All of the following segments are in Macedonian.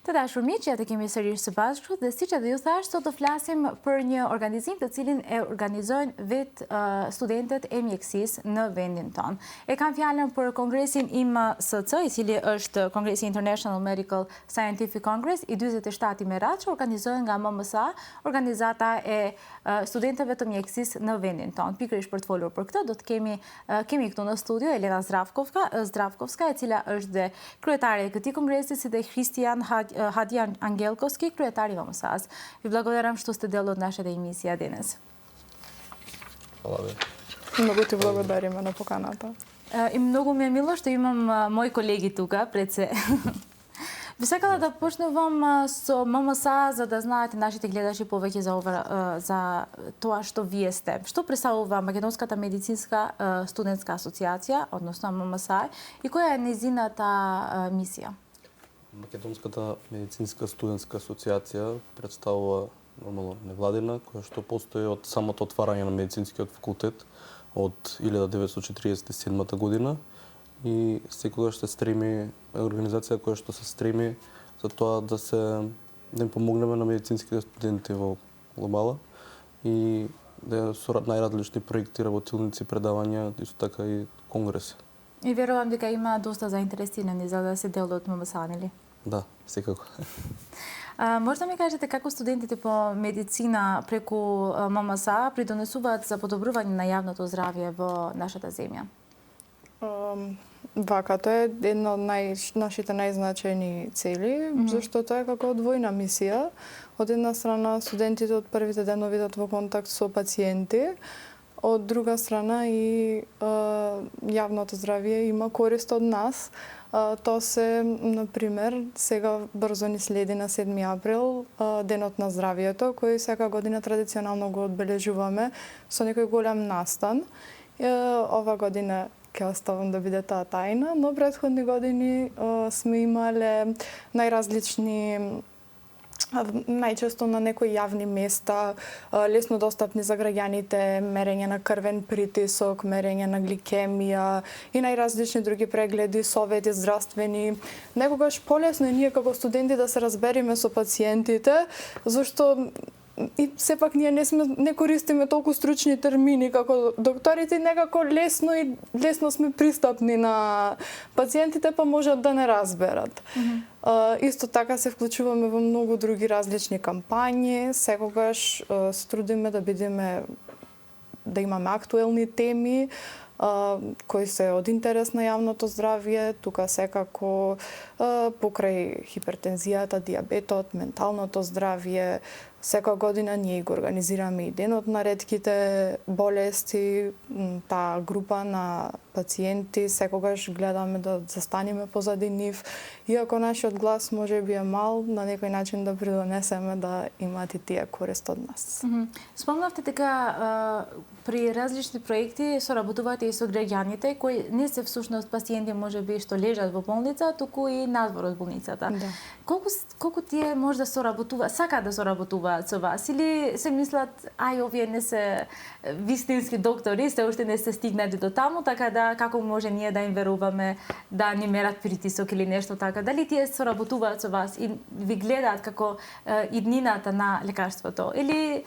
Të dashur miq, ja të kemi sërish së bashku dhe siç edhe ju thash, sot do flasim për një organizim të cilin e organizojnë vetë studentët e mjekësisë në vendin tonë. E kam fjalën për kongresin IMSC, i cili është Kongresi International Medical Scientific Congress i 47 me radhë, që organizohet nga MMSA, organizata e studentëve të mjekësisë në vendin tonë. Pikërisht për të folur për këtë, do të kemi këtu në studio Elena Zdravkovska, e cila është dhe kryetare e këtij kongresi, si dhe Kristijan Hadijan Angelkovski, kryetari i MMSA-s. Vi благодарам што сте дел од нашата емисија денес. Hvala ви. Много ти благодариме на поканата. И многу ми е мило што имам мои колеги тука пред се. Би сакала да почнувам со ММСА, за да знаат нашите гледачи повеќе за тоа што вие сте. Што представува Македонската медицинска студентска асоциација, односно ММСА, и која е нејзината мисија? Македонската медицинска студентска асоциација представува нормално невладина, која што постои од самото отварање на медицинскиот факултет од 1947 година и секогаш се стреми, организација која што се стреми за тоа да им помогнеме на медицинските студенти во глобала и да со најразлични проекти, работилници, предавања, исто така и конгреси. И верувам дека има доста заинтересирани за да се дел од ММСА, нели? Да, секако. Може да ми кажете како студентите по медицина преку ММСА придонесуваат за подобрување на јавното здравје во нашата земја? Вака, тоа е една од нашите најзначајни цели, зашто тоа е како двојна мисија. Од една страна, студентите од првите денови идат во контакт со пациенти, од друга страна и јавното здравје има корист од нас. Тоа се, например, сега брзо ни следи на 7 април, Денот на здравјето, кој секоја година традиционално го одбележуваме со некој голем настан. Ова година ќе оставам да биде таа тајна, но претходни години сме имале најразлични, најчесто на некои јавни места, лесно достапни за граѓаните, мерење на крвен притисок, мерење на гликемија и најразлични други прегледи, совети здравствени. Некогаш полесно е ние како студенти да се разбериме со пациентите, зашто и сепак ние не користиме толку стручни термини како докторите, некако лесно сме пристапни на пациентите, па можат да не разберат. Исто така се вклучуваме во многу други различни кампањи, секогаш се трудиме да имаме актуелни теми кои се од интерес на јавното здравје, тука секако покрај хипертензијата, дијабетот, менталното здравје. Секоја година ние го организираме и Денот на ретките болести, таа група на пациенти, секогаш гледаме да застанеме позади нив, иако нашиот глас може би е мал, на некој начин да придонесеме да имаат и тие корист од нас. Спомнавте дека при различни проекти соработувате и со граѓаните кои не се всушност пациенти може би што лежат во болница, туку и надвор од болницата. Да. Колку тие може да соработуваат, сакаат да соработуваат со вас или се мислат овие не се вистински доктори, се уште не се стигнати до таму, така да како може ние да им веруваме да ни мерат притисок или нешто така. Дали тие соработуваат со вас и ви гледаат како иднината на лекарството или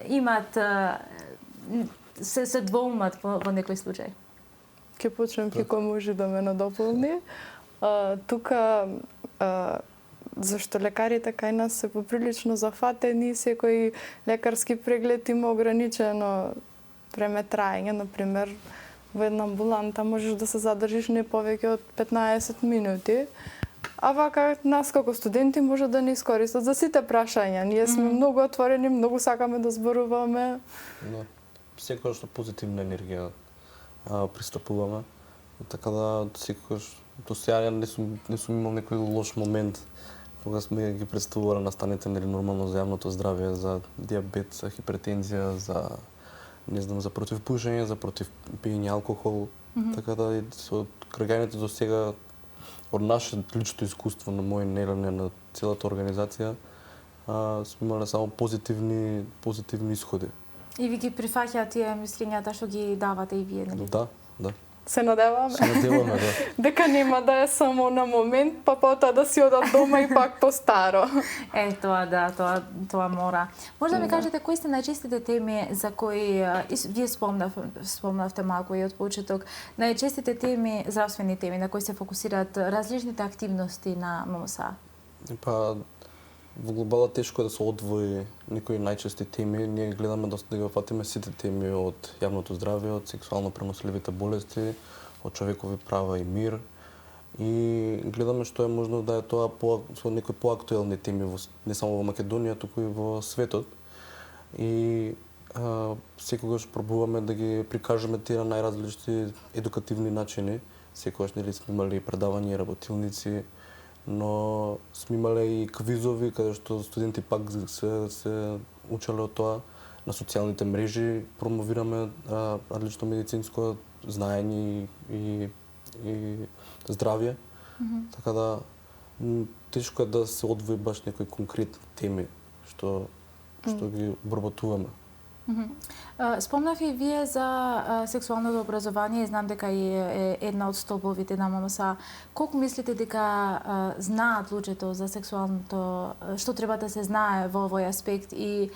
имат се двоумат во некој случај? Ќе почнем кој може да ме надополни. Тука зашто лекарите кај нас се поприлично зафатени, секој лекарски преглед има ограничено време траење, например, во една амбуланта можеш да се задржиш не повеќе од 15 минути. А вака нас како студенти може да не искористат за сите прашања. Ние сме многу отворени, многу сакаме да зборуваме. Да. Секогаш со позитивна енергија пристапуваме. Така да секогаш до сега не сум имал некој лош момент кога сме ги представувале настаните нормално за јавното здравје, за дијабет, за хипертензија, за противпушење, за против пиење алкохол. Така да и со граѓаните до сега од наше лично искуство на мој нелене на целата организација сме имале само позитивни исходи. И ви ги прифаќаат тие мислењата што ги давате и вие, нели? Да. Се надеваме. Се надеваме, да. Дека нема да е само на момент, па потоа да си одат дома и пак по старо. Тоа да, тоа мора. Може да ми кажете кои се најчестите теми за кои вие спомнавте малку и од почеток, најчестите теми, здравствени теми на кои се фокусираат различните активности на ММСА? Па во глобала тешко е да се одвои некои најчести теми. Ние гледаме да ги фатиме сите теми од јавното здравје, од сексуално преносливите болести, од човекови права и мир. И гледаме што е можно да е тоа со некои поактуелни теми не само во Македонија, туку и во светот. И секогаш пробуваме да ги прикажеме тие на најразлични едукативни начини. Секогаш нели сме имали предавања и работилници, но сме имале и квизови каде што студенти пак се учеле од тоа. На социјалните мрежи промовираме различно медицинско знаење и здравје. Така да тешко е да се одвои баш некои конкретни теми што ги обработуваме. Спомнав и вие за сексуалното образование и знам дека е една од столбовите на ММСА. Колку мислите дека знаат луѓето за сексуалното, што треба да се знае во овој аспект и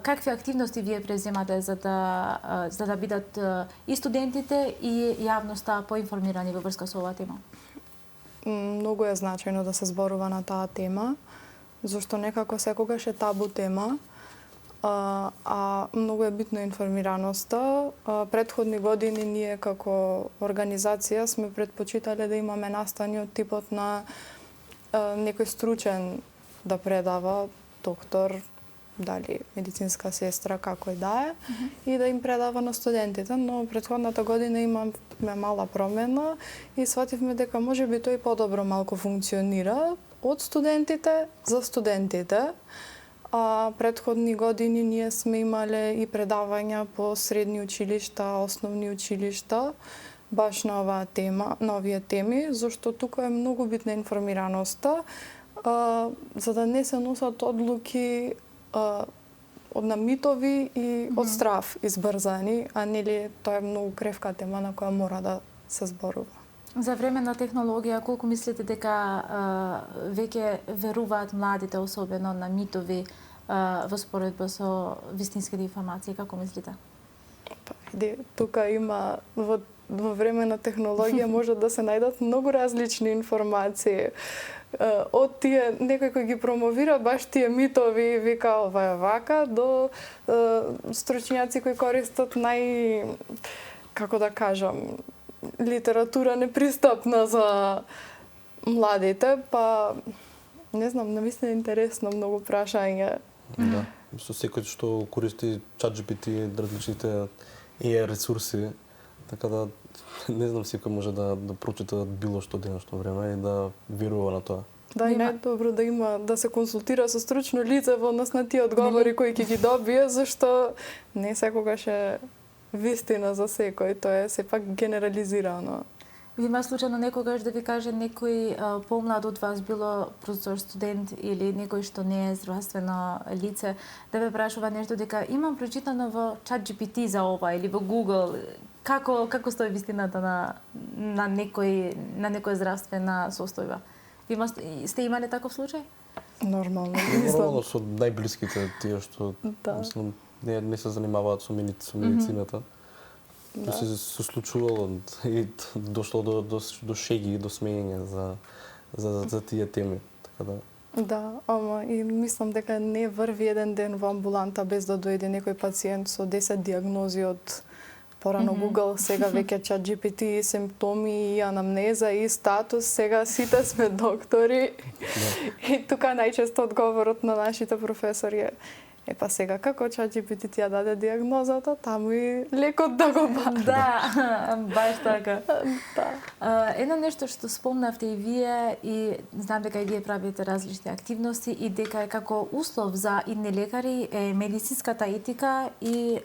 какви активности вие преземате за да бидат и студентите и јавноста поинформирани во врска со оваа тема? Многу е значајно да се зборува на таа тема, зашто некако секогаш е табу тема. А многу е битна информираноста. Претходни години ние како организација сме предпочитале да имаме настани од типот на некој стручен да предава, доктор, дали медицинска сестра, како и да е, и да им предава на студентите, но претходната година имаме мала промена и свативме дека можеби тој подобро малку функционира од студентите за студентите. Претходни години ние сме имале и предавања по средни училишта, основни училишта, баш на оваа тема, на овие теми, зашто тука е многу битна информираноста, за да не се носат одлуки од намитови и од страв избрзани, а нели тоа е многу кревка тема на која мора да се зборува. За време на технологија, колку мислите дека веќе веруваат младите, особено на митови, во споредба со вистинските информации, како мислите? Тука има во време на технологија може да се најдат многу различни информации. Од тие некој кој ги промовира баш тие митови, вика ова е вака, до стручњаци кои користат како да кажам, литература непристапна за младите, па не знам, навистина интересно многу прашање. Да, со секој што користи ChatGPT и различните AI ресурси, така да не знам, секој може да прочита било што денешно време и да верува на тоа. Да, и најдобро да се консултира со стручно лице во однос на тие одговори кои ќе ги добие, зашто не секогаш е вистина за секој, тоа е сепак генерализирано. Ви има случајно некогаш да ви каже некој помлад од вас, било професор, студент или некој што не е здравствено лице, да ве прашува нешто дека имам прочитано во ChatGPT за ова или во Google, како стои вистината на некоја здравствена состојба? Сте имале таков случај? Нормално. Нормално со најблиските тие што мислам не се занимаваат со медицината. Да. Се случувало и дошло до шеги, до смеење за тие теми, така да. Да, ама и мислам дека не врви еден ден во амбуланта без да дојде некој пациент со 10 диагнози од порано Google, сега веќе ChatGPT, симптоми и анамнеза и статус, сега сите сме доктори. Да. И тука најчесто одговорот на нашите професори е па сега како ChatGPT ти ја даде диагнозата, таму и лекот да го баде. Да, баш така. Да. Едно нешто што спомнавте и вие, и знам дека и вие правите различни активности, и дека е како услов за идни лекари е медицинската етика и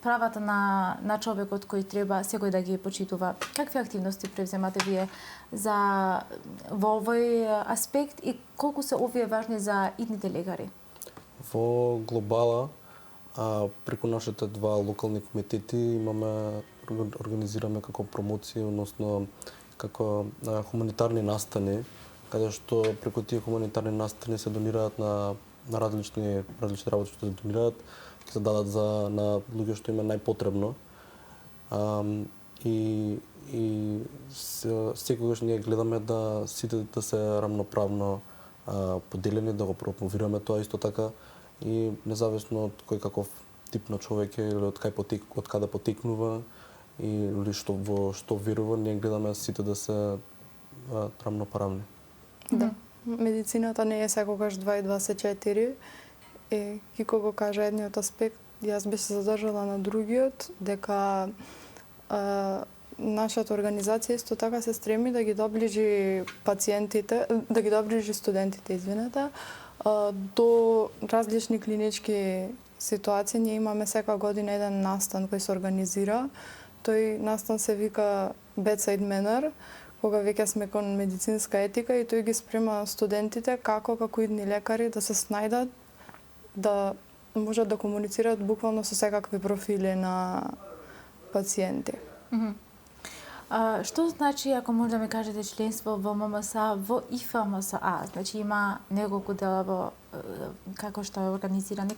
правата на човекот кој треба секој да ги почитува. Какви активности превземате вие во овој аспект и колку се овие важни за идните лекари? Во глобала, преку нашите два локални комитети имаме организираме како промоција, односно како хуманитарни настани, каде што преку тие хуманитарни настани се донираат на различни работи што се донираат, ќе се дадат на луѓе што има најпотребно. И секогаш ние гледаме да сите да се рамноправно поделени, да го промовираме тоа исто така и независно од кој каков тип на човек е или од каде потекнува или што верува, ние гледаме сите да се рамноправни. Да. Медицината не е секогаш 2 и 24. Кико го кажа едниот аспект, јас би се задржала на другиот, дека нашата организација исто така се стреми да ги доближи пациентите, да ги доближи студентите, до различни клинички ситуации. Ние имаме секоја година еден настан кој се организира. Тој настан се вика Bedside Manner, кога веќе сме кон медицинска етика и тој ги спрема студентите како идни лекари да се снајдат, да можат да комуницираат буквално со секакви профили на пациенти. Што значи, ако може да ми кажете, членство во ММСА, во ИФМСА? Значи има неколку дела како што е организирани.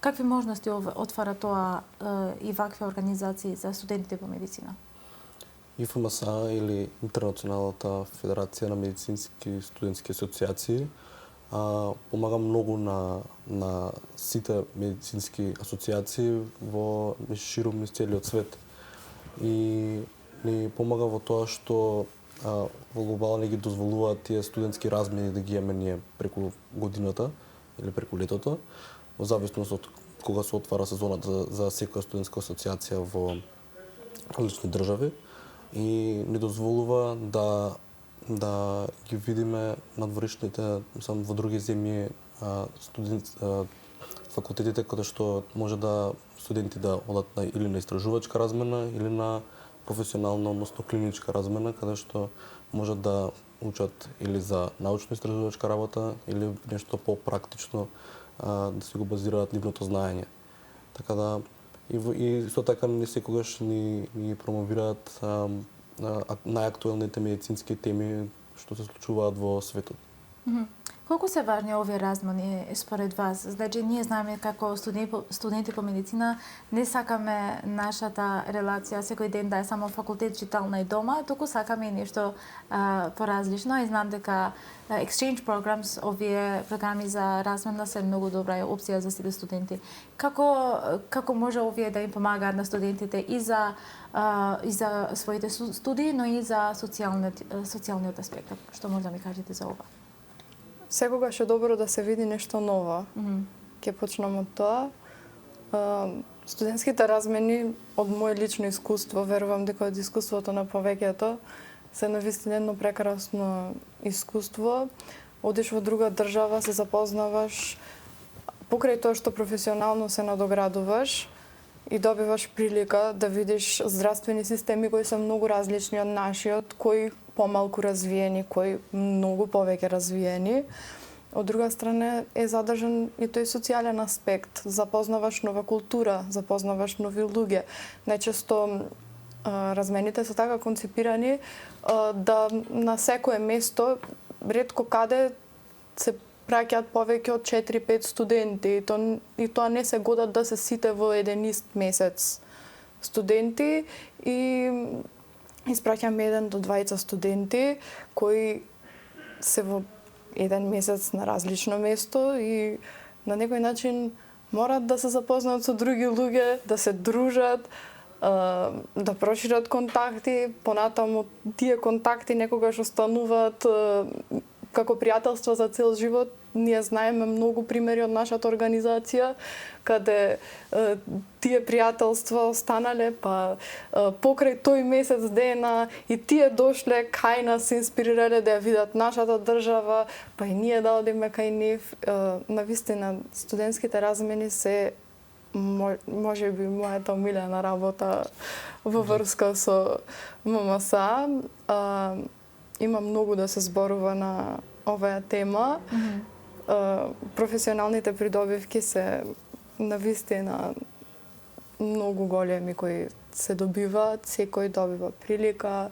Какви можности отвара тоа и вакви организации за студентите по медицина? ИФМСА или Интернационалната федерација на медицински студентски асоциации помага многу на сите медицински асоциации во ширум низ целиот свет. И ни помага во тоа што во глобално ги дозволуваат тие студентски размени да ги имаме ние преку годината или преку летото, во зависност од кога се отвара сезоната за секоја студентска асоциација во различни држави и ни дозволува да ги видиме надворешните во други земји факултетите каде што може да студенти да одат или на истражувачка размена или на професионална, односно клиничка размена, каде што можат да учат или за научно-истражувачка работа или нешто попрактично да си го базираат нивното знаење. Така да и исто така не секогаш ни промовираат најактуелните медицински теми што се случуваат во светот. Колку се важни овие размени според вас? Значи, ние знаеме како студенти по медицина не сакаме нашата релација секој ден да е само факултет, читална и дома, туку сакаме и нешто поразлично и знам дека exchange programs, овие програми за размена се многу добра опција за сите студенти. Како може овие да им помагаат на студентите и за своите студии, но и за социјалниот аспект? Што може да ми кажете за ова? Секогаш е добро да се види нешто ново. Ќе почнам од тоа. Студентските размени, од моје лично искуство, верувам дека од искуството на повеќето, се навистина едно прекрасно искуство. Одиш во друга држава, се запознаваш, покрај тоа што професионално се надоградуваш и добиваш прилика да видиш здравствени системи кои се многу различни од нашиот, кои помалку развиени, кои многу повеќе развиени. Од друга страна е задржан и тој социјален аспект. Запознаваш нова култура, запознаваш нови луѓе. Најчесто размените се така концепирани да на секое место, ретко каде се праќаат повеќе од 4-5 студенти и тоа не се годат да се сите во еден ист месец студенти и испраќаме 1 до 2 студенти кои се во еден месец на различно место и на некој начин морат да се запознаат со други луѓе, да се дружат, да прошират контакти, понатаму тие контакти некогаш остануваат како пријателства за цел живот. Ние знаеме многу примери од нашата организација каде тие пријателства останале, па покрај тој месец дена и тие дошле кај нас, се инспирирале да ја видат нашата држава, па и ние да одиме кај нив. Навистина, студентските размени се може би мојата омилена работа во врска со ММСА. Има многу да се зборува на оваа тема. Професионалните придобивки се навистина многу големи кои се добиваат, секој добива прилика,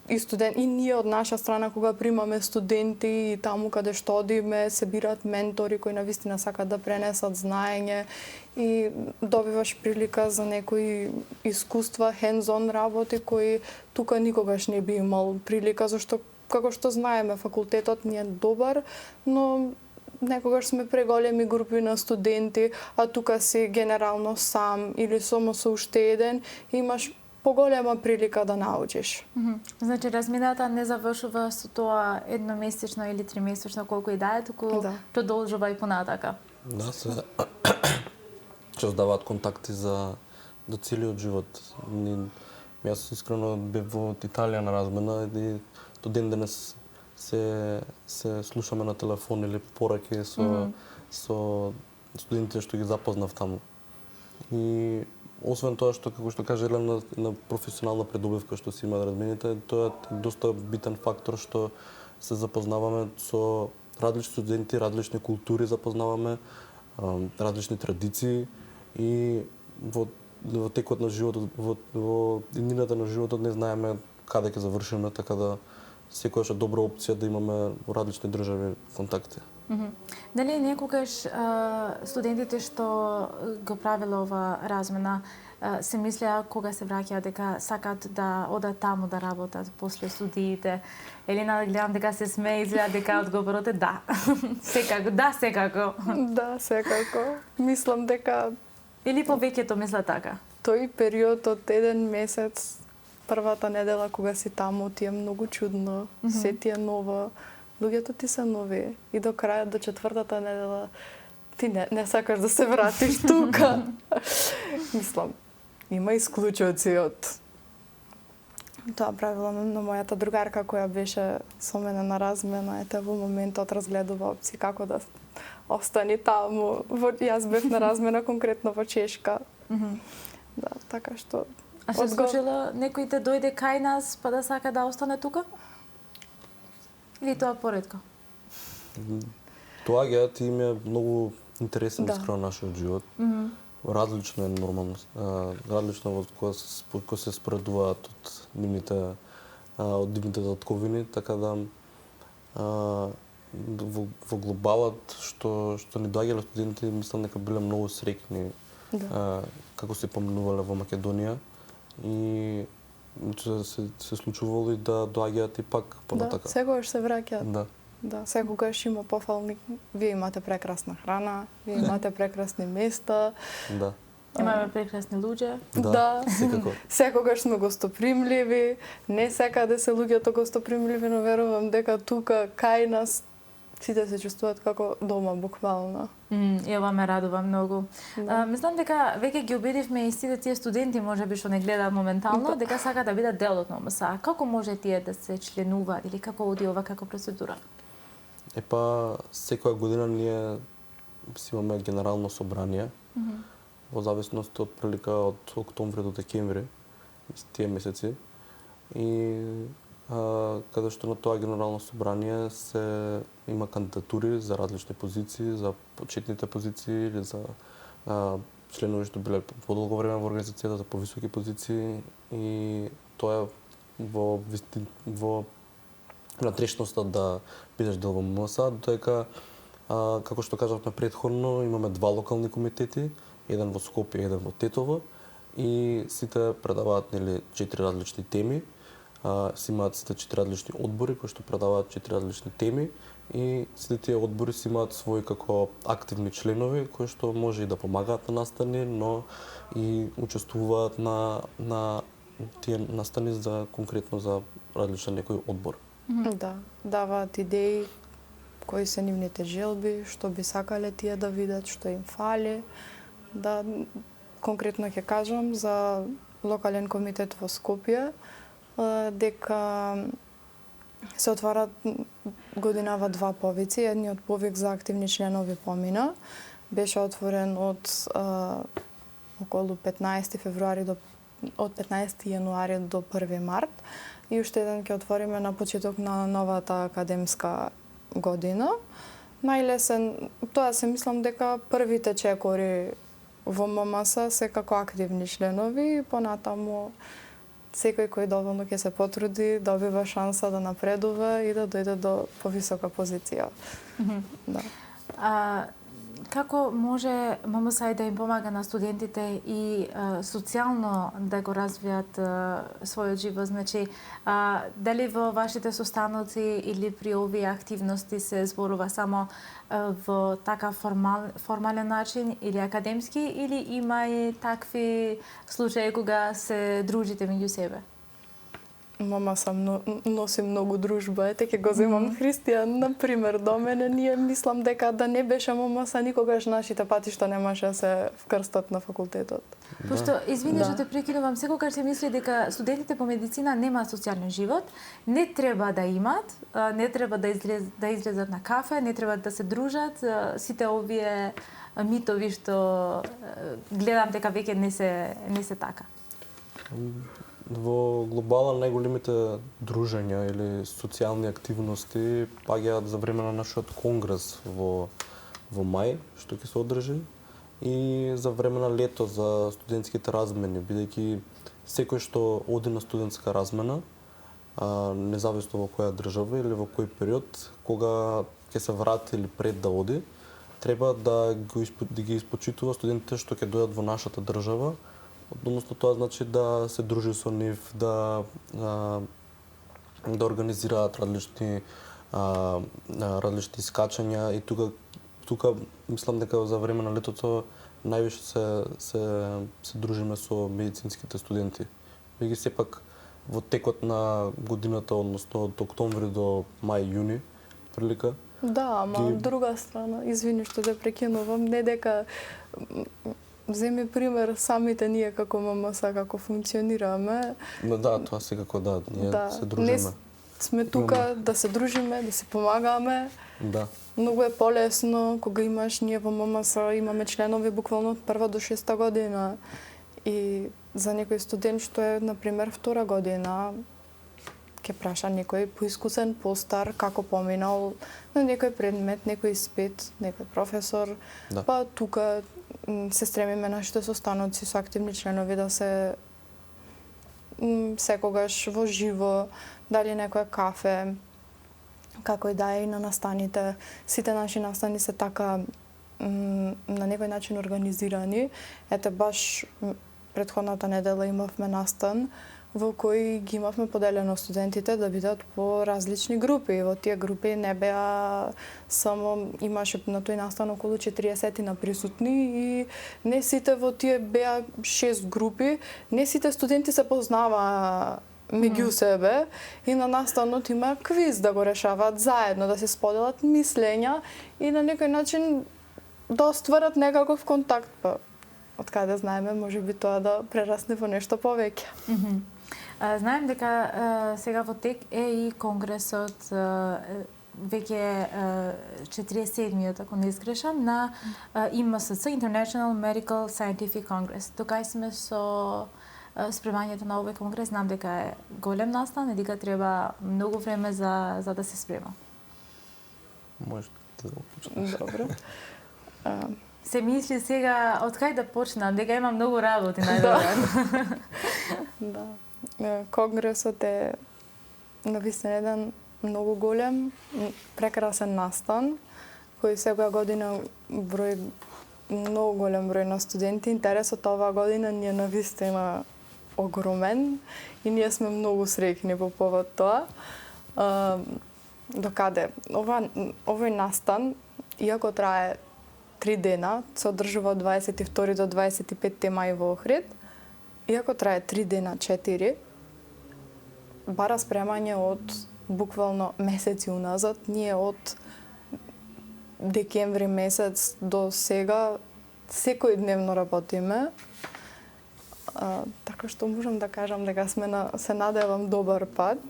и ние од наша страна кога примаме студенти и таму каде што одиме се бираат ментори кои навистина сакаат да пренесат знаење и добиваш прилика за некои искуства, hands-on работи кои тука никогаш не би имал прилика, зашто како што знаеме факултетот ни е добар, но некогаш сме преголеми групи на студенти, а тука си генерално сам или само со уште еден, имаш поголема прилика да научиш. Значи, размината не завршува со тоа едномесечно или тримесечно колку и да е, туку продолжува и понатака. Да, се создаваат контакти до целиот живот. Јас искрено бев во Италија на размена и до ден денес се слушаме на телефон или пораки со студентите што ги запознав таму. И освен тоа што, како што кажа Елена, на професионална придобивка што се има да размените, тоа е доста битен фактор што се запознаваме со различни студенти, различни култури запознаваме, различни традиции и во текот на животот, во иднината на животот не знаеме каде ќе завршиме, така да секојаш е добра опција да имаме во различни држави контакти. Дали некогаш студентите што го правело ова размена се мислеа кога се враќаат дека сакаат да одат таму да работат после студиите? Елена, гледам дека се смее, изгледа дека одговорот е да. Секако, да, секако. Да, секако. Мислам дека или повеќето мисла така. Тој период од еден месец, првата недела кога си таму, ти е многу чудно, се ти е ново, луѓето ти се нови и до крајот, до четвртата недела, ти не сакаш да се вратиш тука. Мислам, има исклучоци од тоа правило на мојата другарка која беше со мене на размена, ете во моментот разгледува опции како да остани таму. Јас бев на размена конкретно во Чешка. Да, така што... А се случило некој да дојде кај нас па да сака да остане тука? Или тоа поретко? Тоа ги им е многу интересен искрено нашиот живот. Различно е нормално. Различно од кога се споредуваат од нивните татковини, така да во глобалот што ни доаѓале студенти, мислам дека биле многу среќни како се поминувале во Македонија и се случувало и да доаѓаат и пак понатака. Да, секогаш се враќаат. Да. Да, секогаш има пофалник. Вие имате прекрасна храна, вие имате прекрасни места. Да. Имаме прекрасни луѓе. Да, секако. Секогаш сме гостопримливи. Не секаде се луѓето гостопримливи, но верувам дека тука кај нас сите се чувствуваат како дома, буквално. И ова ме радува многу. Мислам дека веќе ги убедивме и сите тие студенти, можеби што не гледаат моментално, дека сакаат да бидат дел од НОМСА. Како може тие да се членуваат или како оди ова како процедура? Епа, секоја година ние си имаме генерално собрание, во зависност од прилика од октомври до декември, тие месеци. И каде што на тоа генерално собрание се има кандидатури за различни позиции, за почетните позиции или за членови што биле подолго време во организацијата, за повисоки позиции и тоа е во натрешноста да бидеш дел во МСА, додека како што кажавме претходно, имаме два локални комитети, еден во Скопје, еден во Тетово и сите предаваат 4 различни теми. Си имаат сите 4 различни одбори кои што предаваат 4 различни теми и сите тие одбори си имаат свои како активни членови кои што може и да помагаат на настани, но и учествуваат на тие настани за конкретно за различен некој одбор. Да, даваат идеи кои се нивните желби, што би сакале тие да видат, што им фали. Да, конкретно ќе кажам за локален комитет во Скопје, дека се отварат годинава два повици. Едниот повик за активни членови помина. Беше отворен од околу 15 февруари од 15 јануари до 1 март. И уште еден ќе отвориме на почеток на новата академска година. Најлесен, тоа се мислам дека првите чекори во ММС секако активни членови и понатаму секој кој доволно ќе се потруди добива шанса да напредува и да дојде до повисока позиција. Да. Како може ММС да им помага на студентите и социјално да го развијат својот живот? Значи, дали во вашите состаноци или при овие активности се зборува само во така формален начин или академски, или има и такви случаи кога се дружите меѓу себе? ММС носи многу дружба. Ете ќе го земам Христијан, например, до мене. Ние мислам дека да не беше ММС, никогаш нашите патишта немаше да се вкрстат на факултетот. Пошто, извини што те прекинувам, секогаш се мисли дека студентите по медицина немаат социјален живот, не треба да имат, не треба да излезат на кафе, не треба да се дружат, сите овие митови што гледам дека веќе не се така. Во глобала најголемите дружења или социјални активности паѓаат за време на нашиот конгрес во мај, што ќе се одржи, и за време на лето за студентските размени, бидејќи секој што оди на студентска размена, независно во која држава или во кој период, кога ќе се врати или пред да оди, треба да ги испочитува студентите што ќе дојдат во нашата држава. Односно тоа значи да се дружи со нив, да организираат различни скачања и тука мислам дека за време на летото највише се дружиме со медицинските студенти. Веќе сепак во текот на годината, односно од октомври до мај, јуни, прилика. Да, ама од друга страна, извини што те прекинувам, не дека земи пример самите ние како ММС, како функционираме. Да, тоа секако да, ние се дружиме. Сме тука да се дружиме, да си помагаме. Да. Многу е полесно кога имаш, ние во ММС имаме членови буквално од 1 до 6 година. И за некој студент што е, например, 2 година, ќе праша некој поискусен, постар, како поминал на некој предмет, некој испит, некој професор. Да. Па тука се стремиме нашите состаноци со активни членови да се секогаш во живо, дали некој кафе, како и да е и на настаните. Сите наши настани се така на некој начин организирани. Ете, баш претходната недела имавме настан во кој ги имавме поделено студентите да бидат по различни групи. Во тие групи не беа само, имаше на тој настан околу 40 на присутни и не сите во тие беа 6 групи, не сите студенти се познаваа меѓу себе и на настанот има квиз да го решаваат заедно, да се споделат мислења и на некој начин да остварат некаков контакт. Па, од каде знаеме, може би тоа да прерасне во нешто повеќе. Знаем дека сега во тек е и конгресот веќе 47-миот, ако не изгрешам, на ИМСЦ, International Medical Scientific Congress. Тока сме со спремањето на овој конгрес. Знам дека е голем настан и дека треба многу време за да се спрема. Може да почнеш. Добро. Се мисли сега од кај да почнам, дека има многу работи најдобро. Да. Конгресот е навистина еден многу голем, прекрасен настан, кој секоја година број многу голем број на студенти. Интересот оваа година ни е навистина огромен и ние сме многу среќни по повод тоа. Докаде овој настан, иако трае 3 дена, се одржува од 22 до 25 мај во Охрид, иако трае 3 дена, 4, бара спремање од буквално месеци уназад. Ние од декември месец до сега секојдневно работиме. Така што можам да кажам дека се надевам добар пат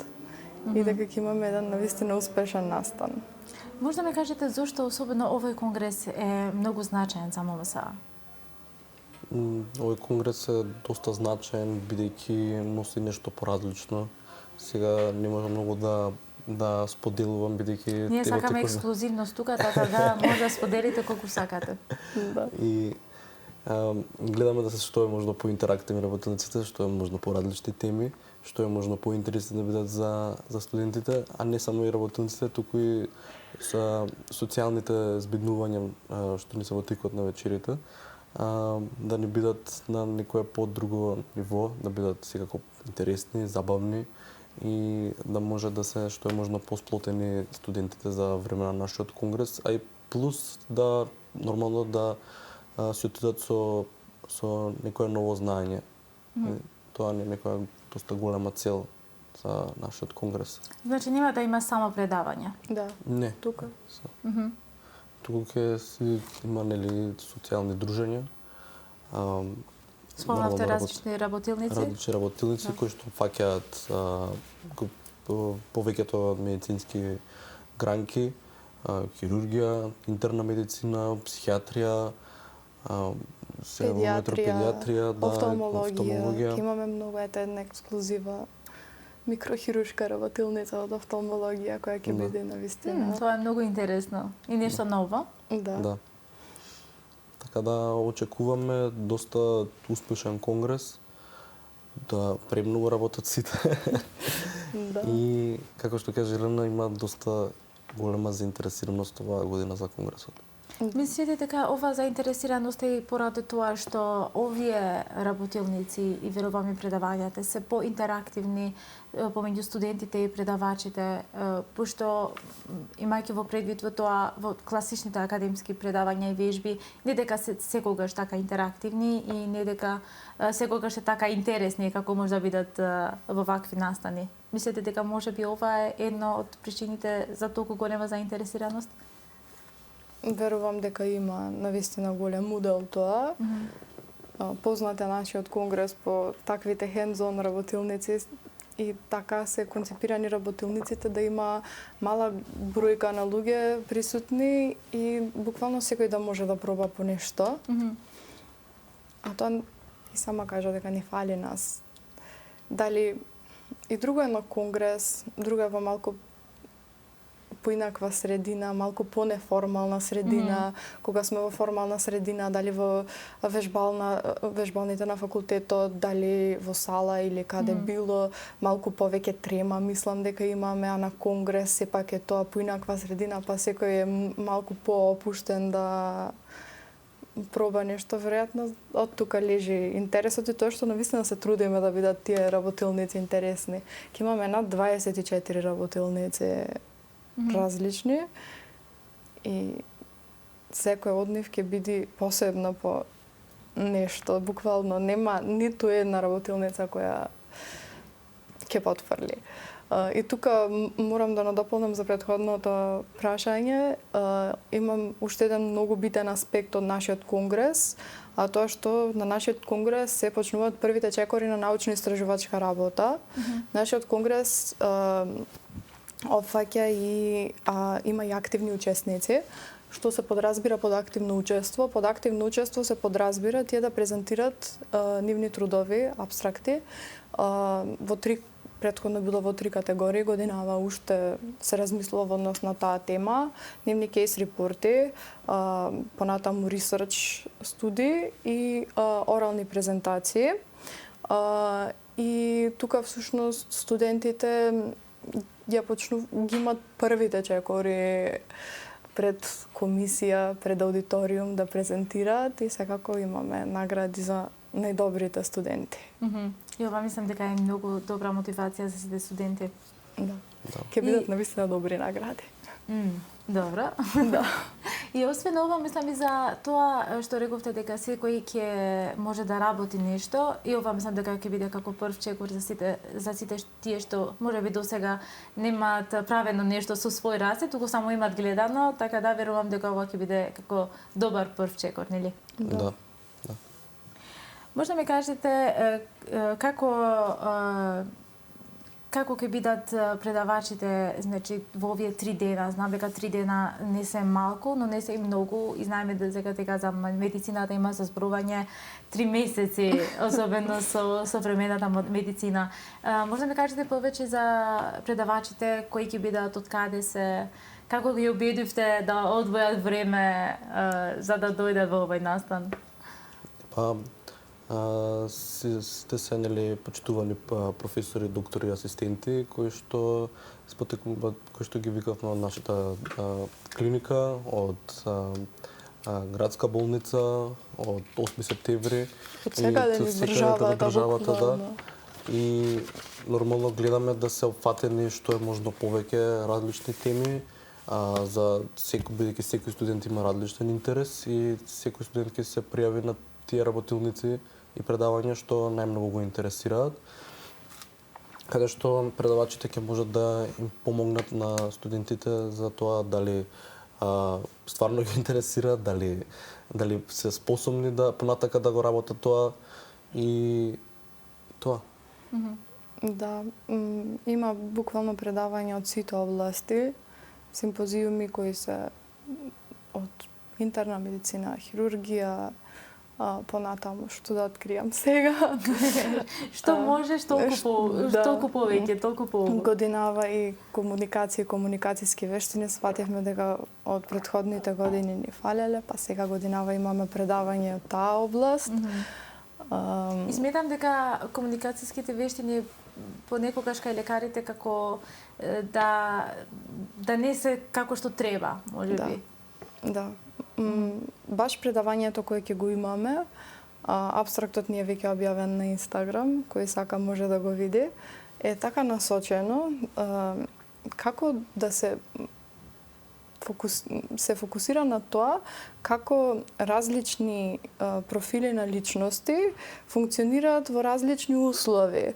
и дека ќе имаме еден навистина успешен настан. Може да ме кажете зошто особено овој конгрес е многу значаен за ММС? Овој конгрес е доста значаен, бидејќи носи нешто поразлично. Сега не можам многу да споделувам, бидејќи ние сакаме ексклузивност тука, така да може да споделите колку сакате. Да. И Гледаме да се што е можно поинтерактивни работилниците, што е можно по различни теми, што е можно поинтересни да бидат за студентите, а не само и работилниците, туку и со социјалните збиднувања што ни се во текот на вечерите, да не бидат на некое подруго ниво, да бидат секако интересни, забавни и да може да се што е можно посплотени студентите за време на нашиот конгрес, а и плюс да нормално да се отидат со некое ново знаење. Тоа не е некоја доста голема цел за нашиот конгрес. Значи нема да има само предавања. Да, Не. тука. Туку ќе си има нели социјални дружења. Спомнавте различни работилници? Различни работилници кои што фаќаат повеќето медицински гранки, хирургија, интерна медицина, психијатрија, педиатрија, офталмологија. Имаме многу една ексклузива микрохируршка работилница од офталмологија која ќе биде навистина. Тоа е многу интересно и нешто ново. Да. Така да очекуваме доста успешен конгрес, да премногу работат сите. Да. И како што кажа Елена, има доста голема заинтересираност оваа година за конгресот. Мислите дека ова заинтересираност е и поради тоа што овие работилници и верувам и предавањата се поинтерактивни помеѓу студентите и предавачите, пошто имајќи во предвид во тоа во класичните академски предавања и вежби, не дека се секогаш така интерактивни и не дека секогаш е така интересни како може да бидат во вакви настани. Мислите дека можеби ова е една од причините за толку голема заинтересираност? Верувам дека има навистина голем удел тоа. Познат е нашиот конгрес по таквите hands-on работилници и така се концепирани работилниците да има мала бројка на луѓе присутни и буквално секој да може да проба по нешто. А тоа и сама кажа дека ни фали нас. Дали и друго едно конгрес, друга во малку поинаква средина, малку понеформална средина, кога сме во формална средина, дали во вежбалните на факултетот, дали во сала или каде било, малку повеќе трема, мислам дека имаме, а на конгрес сепак е тоа поинаква средина, па секој е малку поопуштен да проба нешто, веројатно од тука лежи интересот и тоа што навистина се трудиме да бидат тие работилници интересни. Ке имаме над 24 работилници различни и секој од нив ќе биде посебно по нешто, буквално нема ниту една работилница која ќе потфрли. И тука морам да надополнам за претходното прашање. Имам уште еден многу битен аспект од нашиот конгрес, а тоа што на нашиот конгрес се почнуваат првите чекори на научно-истражувачка работа. Нашиот конгрес опфаќа и има и активни учесници. Што се подразбира под активно учество? Под активно учество се подразбира тие да презентираат нивни трудови, апстракти, во три претходно било во три категории, годинава уште се размислува однос на таа тема, нивни кейс репорти, понатаму ресерч студии и орални презентации. И тука всушност студентите ги имат првите чекори пред комисија, пред аудиториум да презентираат и секако имаме награди за најдобрите студенти. И ова мислам дека е многу добра мотивација за сите студенти. Да. Ќе бидат навистина добри награди. Добро. Да. И освен ова, мислам и за тоа што рековте дека секој ќе може да работи нешто и ова мислам дека ќе биде како прв чекор за сите тие што можеби досега немаат правено нешто со свој раст, туку само имаат гледано, така да верувам дека ова ќе биде како добар прв чекор, нели? Да. Може да ми кажете како ќе бидат предавачите, значи во овие 3 дена, знам дека 3 дена не се малку, но не се и многу, и знаеме дека за медицината има со зборување 3 месеци, особено со современата медицина. Може да ми кажете повеќе за предавачите, кои ќе бидат, од каде се, како ги убедивте да одвојат време за да дојдат во овој настан? Сите се нели почитувани професори, доктори, асистенти кои што ги викавме од нашата клиника, од градска болница, од 8 септември. Од секаде низ државата, да. И нормално гледаме да се опфатени што е можно повеќе различни теми, бидејќи секој студент има различен интерес и секој студент ќе се пријави на тие работилници и предавања што најмногу го интересираат, каде што предавачите ќе можат да им помогнат на студентите за тоа дали стварно ги интересира, дали се способни да понатака да го работат тоа и тоа. Да, има буквално предавања од сите области, симпозиуми кои се од интерна медицина, хирургија, понатаму, што да откријам сега. Што можеш, толку повеќе, толку поубаво. Годинава и комуникација, комуникацијски вештини, сватевме дека од претходните години ни фалеле, па сега годинава имаме предавање од таа област. И сметам дека комуникацијските вештини понекогаш кај лекарите како да не се како што треба, можеби. Да. Баш предавањето кое ќе го имаме, апстрактот ни е веќе објавен на Инстаграм, кој сака може да го види, е така насочено како да се фокусира на тоа како различни профили на личности функционираат во различни услови.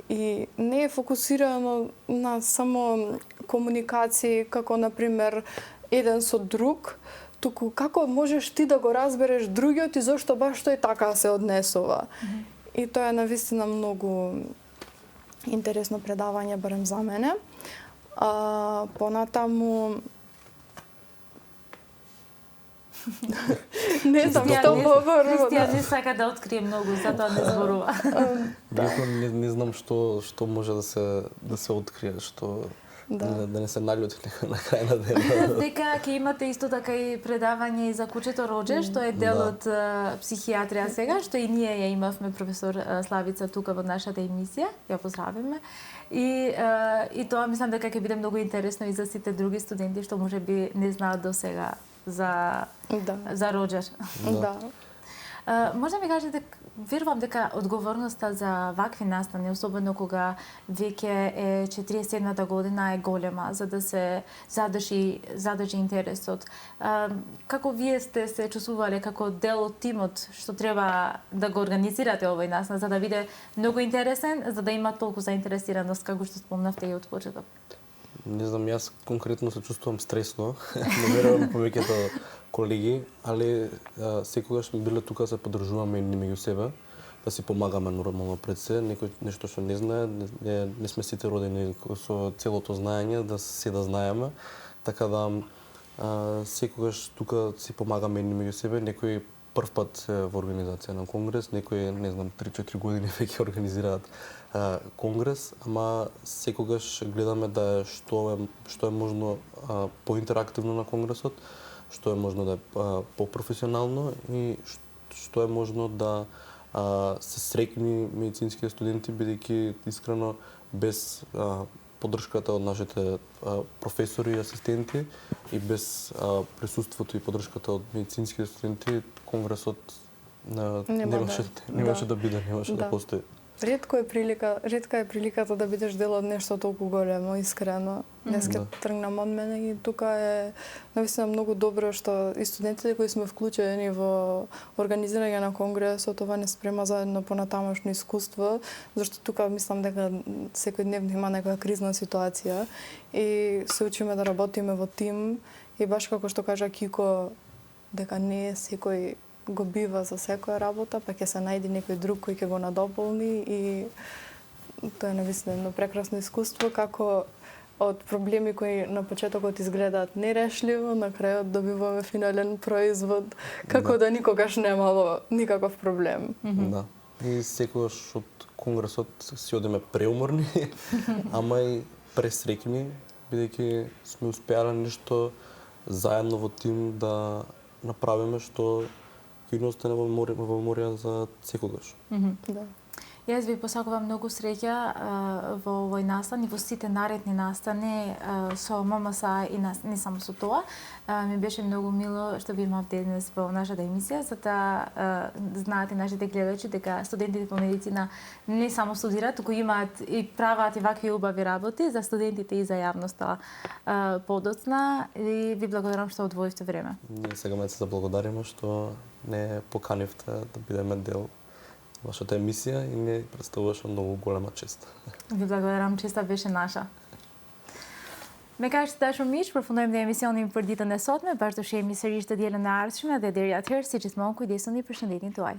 И не е фокусирано на само комуникации како, например, еден со друг, туку како можеш ти да го разбереш другиот и зошто баш тој така се однесува. И тоа е навистина многу интересно предавање, барем за мене. Понатаму не знам што говорам. Кристијан не сака да открие многу, затоа не зборува. Не знам што може да се открие, што да не се наљути некој на крај на денот. Дека ќе имате исто така и предавање и за кучето Роџер, што е дел од психијатрија сега, што и ние ја имавме професор Славица тука во нашата емисија, ја поздравиме. И тоа мислам дека ќе биде многу интересно и за сите други студенти што можеби не знаат до сега за Роџер. Да. Може да ми кажете, верувам дека одговорноста за вакви настани, особено кога веќе е 47-та година, е голема за да се задржи интересот. Како вие сте се чувствувале како дел од тимот што треба да го организирате овој настан за да биде многу интересен, за да има толку заинтересираност како што спомнавте и од почеток? Не знам, јас конкретно се чувствувам стресно, не верувам повеќето колеги, али секогаш сме биле тука да се поддржуваме и меѓу себе, да си помагаме нормално пред се, некој нешто што не знае, не сме сите родени со целото знаење, да знаеме, така да секогаш тука си помагаме и меѓу себе, некој прв пат во организација на конгрес, некои, не знам, 3-4 години веќе организираат конгрес, ама секогаш гледаме да што е можно поинтерактивно на конгресот, што е можно да е попрофесионално и што е можно да се срекни медицинските студенти, бидејќи искрено без поддршката од нашите професори и асистенти и без присуството и поддршката од медицинските студенти, конгресот немаше да биде, немаше да постои. Ретка е приликата да бидеш дел од нешто толку големо, искрено. Днеска тргнам од мене и тука е навистина многу добро што и студентите кои сме вклучени во организирање на конгресот, ова не спрема заедно понатамошно искуство, зашто тука мислам дека секојдневно има некоја кризна ситуација и се учиме да работиме во тим и баш како што кажа Кико, дека не е секој го бива за секоја работа, па ќе се најде некој друг кој ќе го надополни и тоа е навистина едно прекрасно искуство како од проблеми кои на почетокот изгледаат нерешливо, на крајот добиваме финален производ како да никогаш немало никаков проблем. Да. И секогаш од конгресот си одиме преуморни, ама и пресрекни, бидејќи сме успеале нешто заедно во тим да направиме што ќе остане во меморија за секогаш. Да. Јас ви посакувам многу среќа во овој настан и во сите наредни настани со ММС и не само со тоа. Ми беше многу мило што ви имав денес во нашата емисија, за да знаат и нашите гледачи дека студентите по медицина не само студираат, туку имаат и прават и вакви убави работи за студентите и за јавноста подоцна, и ви благодарам што одвоивте време. Ние сега ме се заблагодариме што не поканивте да бидеме дел вашата емисија и не представуваше многу голема чест. Ви благодарам, честа беше наша. Me kaq të dashur miq, përfundojmë dhe emisionin për ditën e sotme, bashkë do shihemi sërish të dielën e ardhshme dhe deri atëherë, si gjithmonë, kujdesuni për shëndetin tuaj.